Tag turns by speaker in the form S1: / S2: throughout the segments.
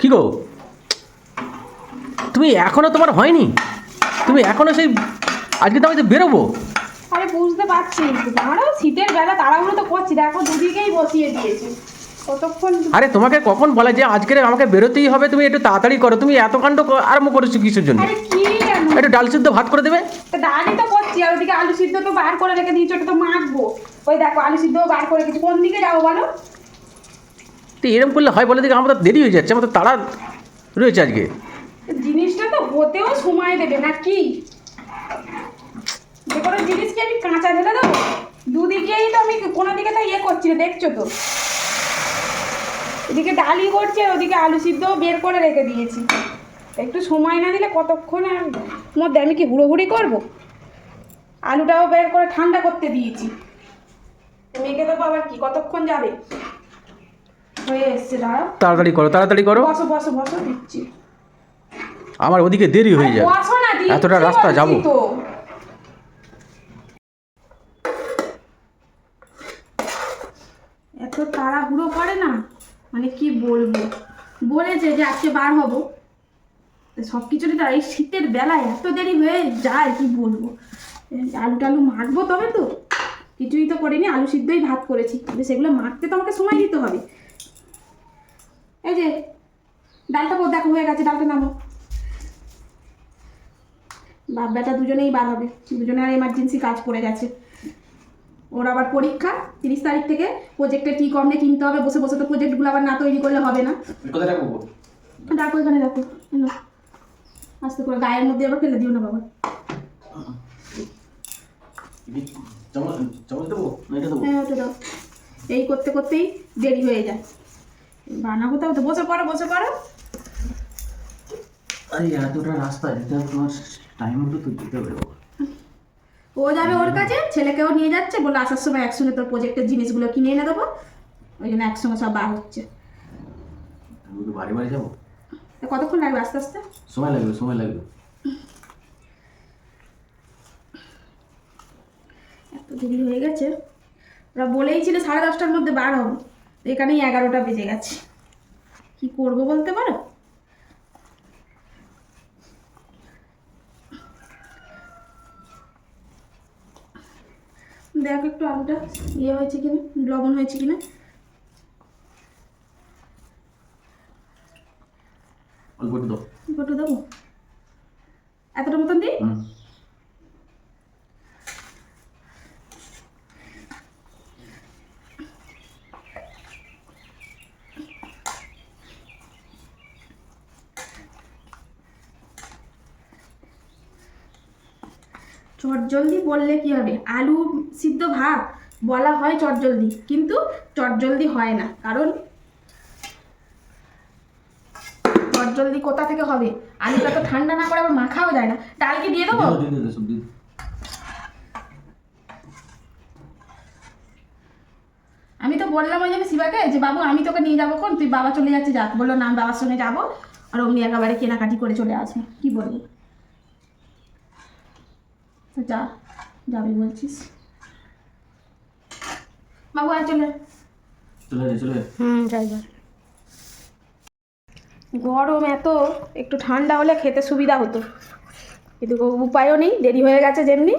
S1: কি গো, তুমি এখনো তোমার হয়নি? তুমি এখনো সেই আজকে তো আমি তো বেরোবো।
S2: আরে বুঝতে পারছি, আমারও শীতের বেলা তাড়াহুড়ো তো করছি, দেখো দুদিকেই বসিয়ে দিয়েছি কতক্ষণ।
S1: আরে তোমাকে কখন বলা যে আজকে আমাকে বেরোতেই হবে, তুমি একটু তাড়াতাড়ি করো। তুমি এত কাণ্ড আরম্ভ করেছো কিসের জন্য?
S2: আরে কি এমন?
S1: একটু ডাল সিদ্ধ ভাত করে দেবে।
S2: তা ডালই তো করছি, আর ওদিকে আলু সিদ্ধ তো বার করে রেখে দিয়েছি, ওটা তো মাখবো। ওই দেখো আলু সিদ্ধ বার করে রেখেছি, কোন দিকে যাবো বলো?
S1: তো এরকম করলে হয় বলে দিকে? আমাদের দেরি হয়ে যাচ্ছে, আমাদের তাড়া রয়েছে আজকে।
S2: জিনিসটা তো হতেও সময় দেবে না কি? যে কোনো জিনিসকে আমি কাঁচা ঢেলে দেবো? দুদিকেই তো আমি কোনো দিকে তো ইয়ে করছি না, দেখছো তো। এদিকে ডালই করছে, ওদিকে আলু সিদ্ধও বের করে রেখে দিয়েছি। একটু সময় না দিলে কতক্ষণের মধ্যে আমি কি হুড়োহুড়ি করবো? আলুটাও বের করে ঠান্ডা করতে দিয়েছি, মেখে দেবো আবার কি, কতক্ষণ যাবে? হয়ে এসছে, দাঁড়াও।
S1: তাড়াতাড়ি করো, তাড়াতাড়ি করো।
S2: বসো বসো বসো, দিচ্ছি।
S1: আমার ওদিকে দেরি হয়ে যায়,
S2: বসো না, দিচ্ছি
S1: এতটা রাস্তা
S2: বলছি
S1: যাবো।
S2: তো। এত তাড়াহুড়ো করে না, মানে কি বলবো। বলেছে যে আজকে বার হবো, সব কিছুরই তো এই শীতের বেলায় এত দেরি হয়ে যায়, কি বলবো। আলু টালু মাখবো তবে তো, কিছুই তো করিনি, আলু সিদ্ধই ভাত করেছি, কিন্তু সেগুলো মাখতে তো আমাকে সময় দিতে হবে। এই যে ডালটা দেখো হয়ে গেছে, ডালটা নামো। বাপ বেটা দুজনেই বার হবে, দুজনে আর এমার্জেন্সি কাজ পড়ে গেছে। ওর আবার পরীক্ষা 30 তারিখ থেকে, প্রজেক্টের কি কমনে কিনতে হবে, বসে বসে তো প্রজেক্টগুলো আবার না তৈরি করলে হবে না।
S1: কোথায় রাখবো?
S2: ডাকো, এখানে রাখো, এনো আস্তে করে, গায়ের মধ্যে আবার ফেলে দিও না বাবা। হ্যাঁ ওটা দাও। এই করতে করতেই দেরি হয়ে যায়, বানাবো তাও তো। বসে পড়ো বসে পড়ো।
S1: আরে এতটা রাস্তা যেতে হবে, তোমার টাইম মতো তো যেতে হবে।
S2: ও যাবে ওর কাছে, ছেলেকেও নিয়ে যাচ্ছে, বলে আসার সময় একসঙ্গে তোর প্রজেক্টের জিনিসগুলো কিনে এনে দেবো, ওই জন্য একসঙ্গে সব বার হচ্ছে।
S1: আমি তো বাড়ি বাড়ি যাবো,
S2: তা কতক্ষণ লাগবে আস্তে আস্তে?
S1: সময় লাগবে, সময় লাগবে।
S2: এত দেরি হয়ে গেছে, ওরা বলেই ছিল 10:30টার মধ্যে বার হবো, এখানেই 11টা বেজে গেছে। কি করবো বলতে পারো? দেখ একটু আলুটা ইয়ে হয়েছে কিনা, লবণ হয়েছে কিনা।
S1: অল্প একটু দাও।
S2: কত দেবো? এতটা মতন দিই? চটজলদি বললে কি হবে? আলু সিদ্ধ ভাত বলা হয় চটজলদি, কিন্তু চটজলদি হয় না, কারণ চটজলদি কোথা থেকে হবে? আলুটা তো ঠান্ডা না করে আবার মাখাও যায় না। ডাল কি দিয়ে দেবো? আমি তো বললাম ওই জন্য শিবাকে যে বাবু আমি তোকে নিয়ে যাবো, কোন তুই বাবা চলে যাচ্ছে, যাক। বললো না আমি বাবার সঙ্গে যাবো, আর অমনি একেবারে কেনাকাটি করে চলে আসবে। কি বলবো? তো যা, যাবি বলছিস। বাবু আর চলে
S1: চলে
S2: যাই। গরম এত, একটু ঠান্ডা হলে খেতে সুবিধা হতো, কিন্তু উপায়ও নেই, দেরি হয়ে গেছে যেমনি।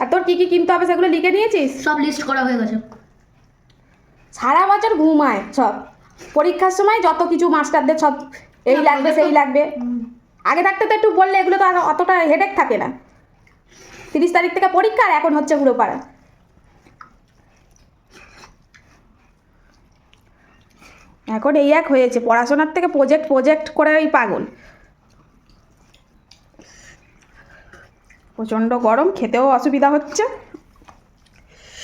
S2: আর তোর কী কী কিনতে হবে সেগুলো লিখে নিয়েছিস?
S3: সব লিস্ট করা হয়ে গেছে।
S2: সারা বছর ঘুমায় সব, পরীক্ষার সময় যত কিছু মাস্টারদের সব এই লাগবে সেই লাগবে। আগে থাকতে তো একটু বললে এগুলো তো আর অতটা হেডেক থাকে না। 30 তারিখ থেকে পরীক্ষা, আর এখন হচ্ছে পুরো পাড়া। এখন এই এক হয়েছে, পড়াশোনার থেকে প্রজেক্ট করে ওই পাগল। প্রচণ্ড গরম, খেতেও অসুবিধা হচ্ছে।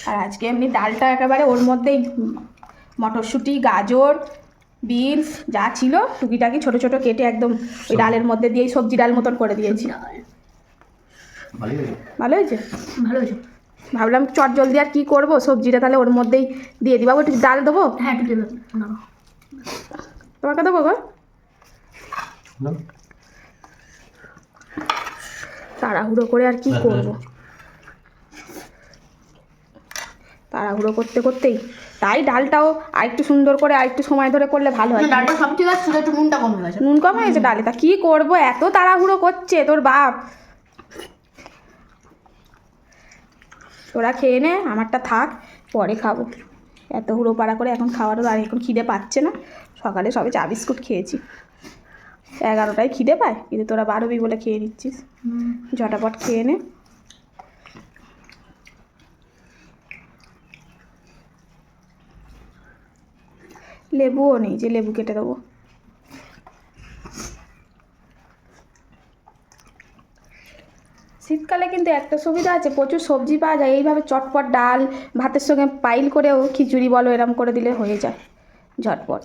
S2: আর আজকে এমনি ডালটা একেবারে ওর মধ্যেই মটরশুঁটি, গাজর, বিনস যা ছিল টুকিটাকি ছোটো ছোটো কেটে একদম ওই ডালের মধ্যে দিয়েই সবজি ডাল মতন করে দিয়েছি। ভালো হয়েছে?
S3: ভালো হয়েছে।
S2: ভাবলাম চট জলদি আর কী করবো, সবজিটা তাহলে ওর মধ্যেই দিয়ে দিই। বাবু একটু ডাল দেবো?
S3: হ্যাঁ একটু দেবে।
S2: তোমাকে দেবো গো? তাড়াহুড়ো করে আর কি করবো, তাড়াহুড়ো করতে করতেই তাই ডালটাও আরেকটু সুন্দর করে আরেকটু সময় ধরে করলে ভালো হয়।
S3: ডালটা সব ঠিক আছে, শুধু একটু নুনটা কমে গেছে।
S2: নুন কম হয়েছে ডালে, তা কী করবো, এত তাড়াহুড়ো করছে তোর বাপ। তোরা খেয়ে নে, আমারটা থাক, পরে খাবো। এত হুড়ো পাড়া করে এখন খাওয়ারও আর এখন খিদে পাচ্ছে না। সকালে সবে চা বিস্কুট খেয়েছি, 11টায় খিদে পায়, কিন্তু তোরা 12 বলে খেয়ে নিচ্ছিস। ঝটাপট খেয়ে নে। লেবুও নেই, যে লেবু কেটে দেবো। শীতকালে কিন্তু একটা সুবিধা আছে, প্রচুর সবজি পাওয়া যায়। এইভাবে চটপট ডাল ভাতের সঙ্গে পাইল করেও খিচুড়ি বলো এরম করে দিলে হয়ে যায় ঝটপট।